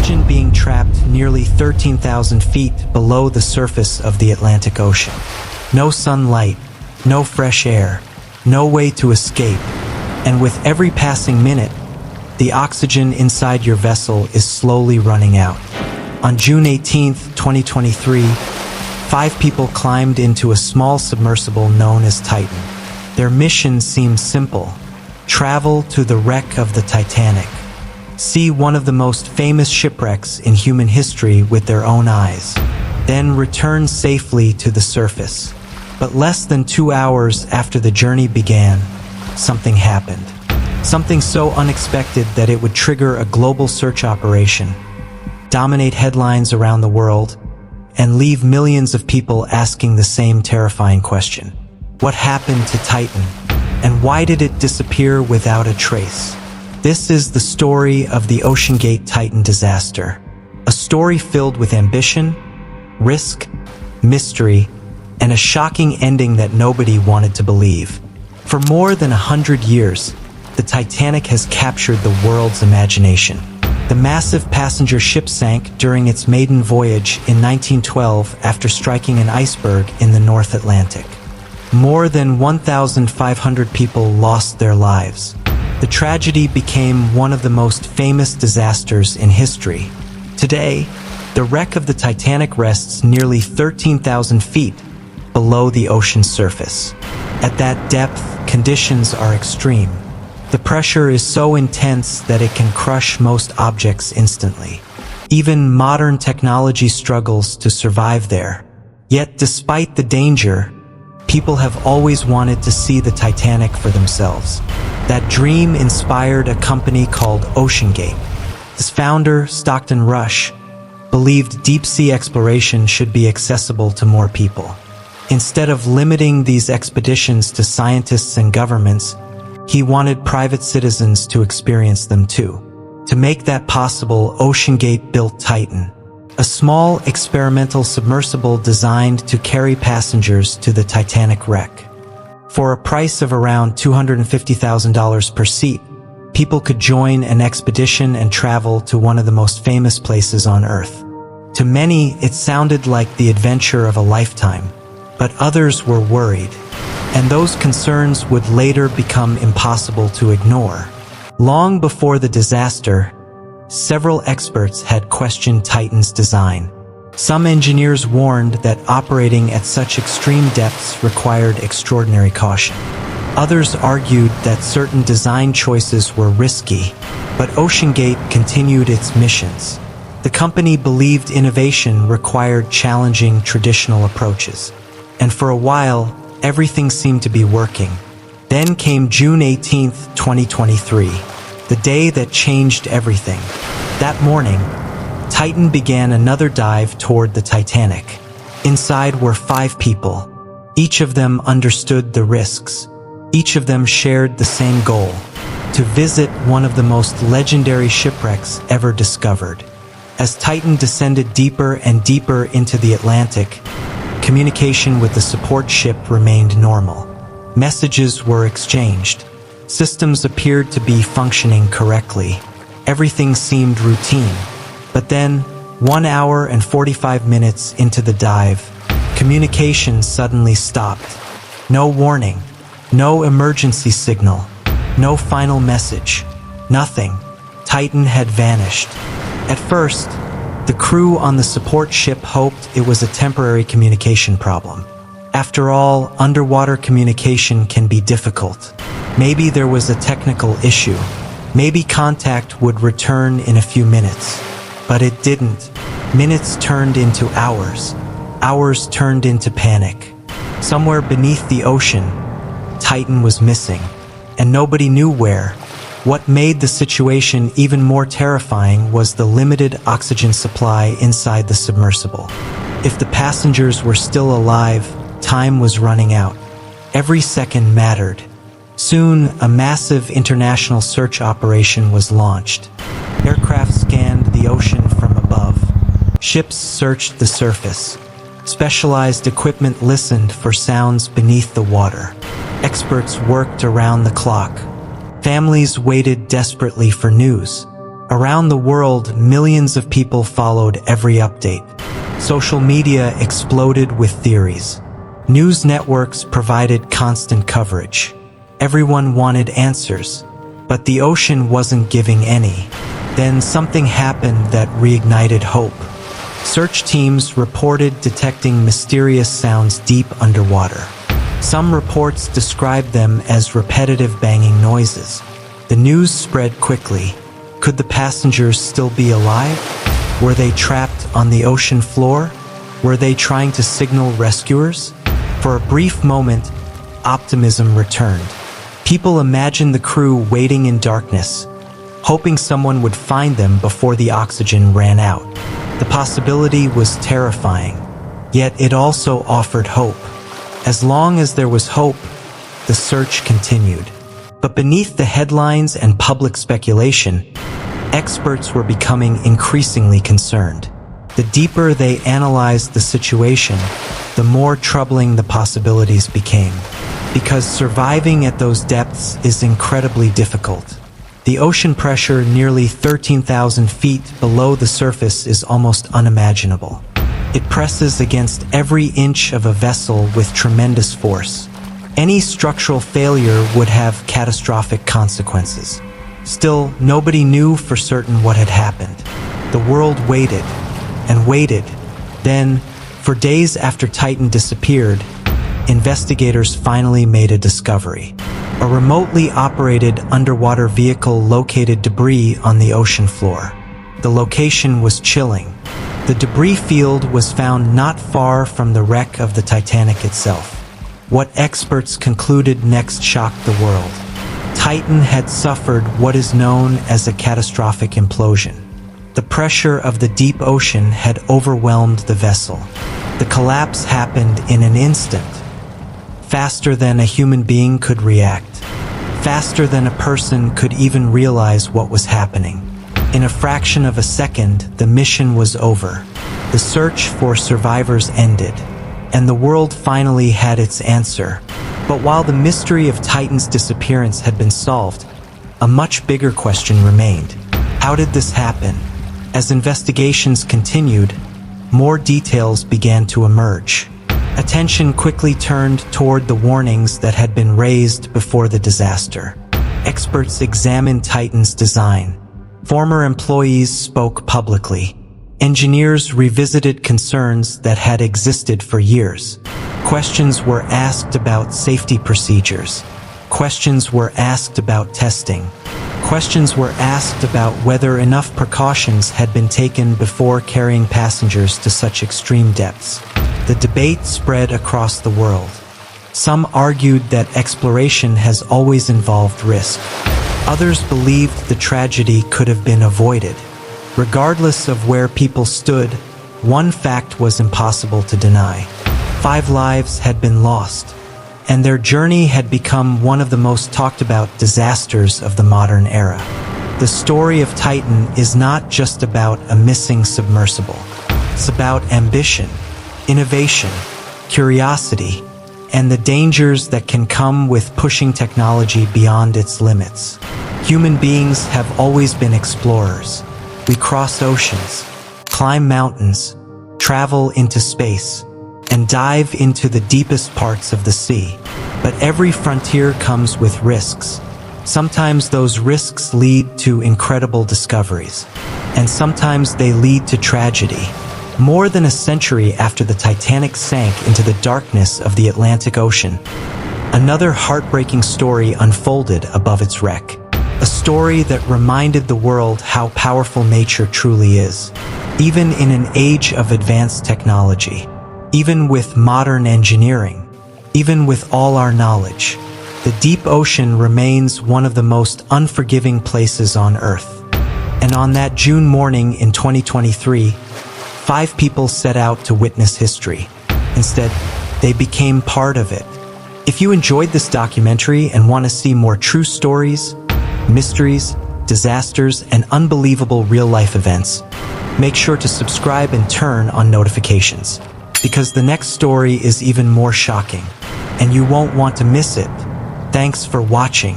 Imagine being trapped nearly 13,000 feet below the surface of the Atlantic Ocean. No sunlight, no fresh air, no way to escape, and with every passing minute, the oxygen inside your vessel is slowly running out. On June 18, 2023, 5 people climbed into a small submersible known as Titan. Their mission seemed simple: travel to the wreck of the Titanic. See one of the most famous shipwrecks in human history with their own eyes. Then return safely to the surface. But less than 2 hours after the journey began, something happened. Something so unexpected that it would trigger a global search operation, dominate headlines around the world, and leave millions of people asking the same terrifying question. What happened to Titan? And why did it disappear without a trace? This is the story of the OceanGate Titan disaster. A story filled with ambition, risk, mystery, and a shocking ending that nobody wanted to believe. For more than 100 years, the Titanic has captured the world's imagination. The massive passenger ship sank during its maiden voyage in 1912 after striking an iceberg in the North Atlantic. More than 1,500 people lost their lives. The tragedy became one of the most famous disasters in history. Today, the wreck of the Titanic rests nearly 13,000 feet below the ocean's surface. At that depth, conditions are extreme. The pressure is so intense that it can crush most objects instantly. Even modern technology struggles to survive there. Yet despite the danger, people have always wanted to see the Titanic for themselves. That dream inspired a company called OceanGate. Its founder, Stockton Rush, believed deep-sea exploration should be accessible to more people. Instead of limiting these expeditions to scientists and governments, he wanted private citizens to experience them too. To make that possible, OceanGate built Titan, a small experimental submersible designed to carry passengers to the Titanic wreck. For a price of around $250,000 per seat, people could join an expedition and travel to one of the most famous places on Earth. To many, it sounded like the adventure of a lifetime, but others were worried, and those concerns would later become impossible to ignore. Long before the disaster, several experts had questioned Titan's design. Some engineers warned that operating at such extreme depths required extraordinary caution. Others argued that certain design choices were risky, but OceanGate continued its missions. The company believed innovation required challenging traditional approaches, and for a while, everything seemed to be working. Then came June 18, 2023, the day that changed everything. That morning, Titan began another dive toward the Titanic. Inside were 5 people. Each of them understood the risks. Each of them shared the same goal: to visit one of the most legendary shipwrecks ever discovered. As Titan descended deeper and deeper into the Atlantic, communication with the support ship remained normal. Messages were exchanged. Systems appeared to be functioning correctly. Everything seemed routine. But then, 1 hour and 45 minutes into the dive, communication suddenly stopped. No warning, no emergency signal, no final message, nothing. Titan had vanished. At first, the crew on the support ship hoped it was a temporary communication problem. After all, underwater communication can be difficult. Maybe there was a technical issue. Maybe contact would return in a few minutes. But it didn't. Minutes turned into hours. Hours turned into panic. Somewhere beneath the ocean, Titan was missing, and nobody knew where. What made the situation even more terrifying was the limited oxygen supply inside the submersible. If the passengers were still alive, time was running out. Every second mattered. Soon, a massive international search operation was launched. Aircraft scanned the ocean from above. Ships searched the surface. Specialized equipment listened for sounds beneath the water. Experts worked around the clock. Families waited desperately for news. Around the world, millions of people followed every update. Social media exploded with theories. News networks provided constant coverage. Everyone wanted answers, but the ocean wasn't giving any. Then something happened that reignited hope. Search teams reported detecting mysterious sounds deep underwater. Some reports described them as repetitive banging noises. The news spread quickly. Could the passengers still be alive? Were they trapped on the ocean floor? Were they trying to signal rescuers? For a brief moment, optimism returned. People imagined the crew waiting in darkness, hoping someone would find them before the oxygen ran out. The possibility was terrifying, yet it also offered hope. As long as there was hope, the search continued. But beneath the headlines and public speculation, experts were becoming increasingly concerned. The deeper they analyzed the situation, the more troubling the possibilities became. Because surviving at those depths is incredibly difficult. The ocean pressure nearly 13,000 feet below the surface is almost unimaginable. It presses against every inch of a vessel with tremendous force. Any structural failure would have catastrophic consequences. Still, nobody knew for certain what had happened. The world waited and waited. Then, for days after Titan disappeared, investigators finally made a discovery. A remotely operated underwater vehicle located debris on the ocean floor. The location was chilling. The debris field was found not far from the wreck of the Titanic itself. What experts concluded next shocked the world. Titan had suffered what is known as a catastrophic implosion. The pressure of the deep ocean had overwhelmed the vessel. The collapse happened in an instant, faster than a human being could react, faster than a person could even realize what was happening. In a fraction of a second, the mission was over. The search for survivors ended, and the world finally had its answer. But while the mystery of Titan's disappearance had been solved, a much bigger question remained. How did this happen? As investigations continued, more details began to emerge. Attention quickly turned toward the warnings that had been raised before the disaster. Experts examined Titan's design. Former employees spoke publicly. Engineers revisited concerns that had existed for years. Questions were asked about safety procedures. Questions were asked about testing. Questions were asked about whether enough precautions had been taken before carrying passengers to such extreme depths. The debate spread across the world. Some argued that exploration has always involved risk. Others believed the tragedy could have been avoided. Regardless of where people stood, one fact was impossible to deny. 5 lives had been lost, and their journey had become one of the most talked about disasters of the modern era. The story of Titan is not just about a missing submersible. It's about ambition, innovation, curiosity, and the dangers that can come with pushing technology beyond its limits. Human beings have always been explorers. We cross oceans, climb mountains, travel into space, and dive into the deepest parts of the sea. But every frontier comes with risks. Sometimes those risks lead to incredible discoveries, and sometimes they lead to tragedy. More than a century after the Titanic sank into the darkness of the Atlantic Ocean, another heartbreaking story unfolded above its wreck. A story that reminded the world how powerful nature truly is. Even in an age of advanced technology, even with modern engineering, even with all our knowledge, the deep ocean remains one of the most unforgiving places on Earth. And on that June morning in 2023, 5 people set out to witness history. Instead, they became part of it. If you enjoyed this documentary and want to see more true stories, mysteries, disasters, and unbelievable real-life events, make sure to subscribe and turn on notifications, because the next story is even more shocking, and you won't want to miss it. Thanks for watching.